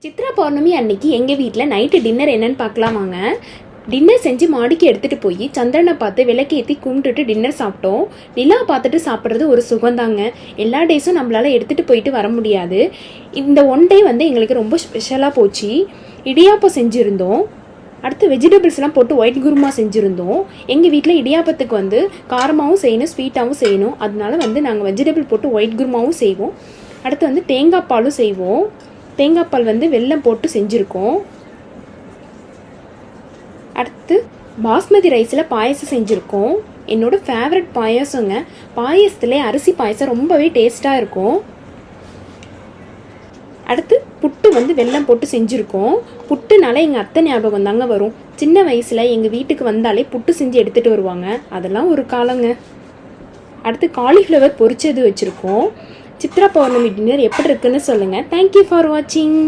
சித்ரா பௌர்ணமி அன்னைக்கு எங்கள் வீட்டில் நைட்டு டின்னர் என்னன்னு பார்க்கலாம் வாங்க. டின்னர் செஞ்சு மாடிக்கு எடுத்துகிட்டு போய் சந்திரனை பார்த்து விளக்கேற்றி கும்பிட்டுட்டு டின்னர் சாப்பிட்டோம். நிலா பார்த்துட்டு சாப்பிட்றது ஒரு சுகந்தாங்க. எல்லா டேஸும் நம்மளால் எடுத்துகிட்டு போயிட்டு வர முடியாது. இந்த ஒன் டே வந்து எங்களுக்கு ரொம்ப ஸ்பெஷலாக போச்சு. இடியாப்பம் செஞ்சுருந்தோம். அடுத்து வெஜிடபிள்ஸ்லாம் போட்டு ஒயிட் குருமா செஞ்சுருந்தோம். எங்கள் வீட்டில் இடியாப்பத்துக்கு வந்து காரமாகவும் செய்யணும், ஸ்வீட்டாகவும் செய்யணும். அதனால வந்து நாங்கள் வெஜிடபிள் போட்டு ஒயிட் குருமாவும் செய்வோம். அடுத்து வந்து தேங்காய் பாலும் செய்வோம். தேங்காய் பால் வந்து வெல்லம் போட்டு செஞ்சுருக்கோம். அடுத்து பாஸ்மதி ரைஸில் பாயசம் செஞ்சுருக்கோம். என்னோடய ஃபேவரட் பாயசங்க. பாயசத்துலேயே அரிசி பாயசம் ரொம்பவே டேஸ்ட்டாக இருக்கும். அடுத்து புட்டு வந்து வெல்லம் போட்டு செஞ்சுருக்கோம். புட்டுனால எங்கள் அத்தை ஞாபகம் தாங்க வரும். சின்ன வயசில் எங்கள் வீட்டுக்கு வந்தாலே புட்டு செஞ்சு எடுத்துகிட்டு வருவாங்க. அதெல்லாம் ஒரு காலங்க. அடுத்து காலிஃப்ளவர் பொரிச்சது வச்சுருக்கோம். சித்ரா பௌர்ணமி டின்னர் எப்படி இருக்குன்னு சொல்லுங்கள். தேங்க்யூ ஃபார் வாட்சிங்.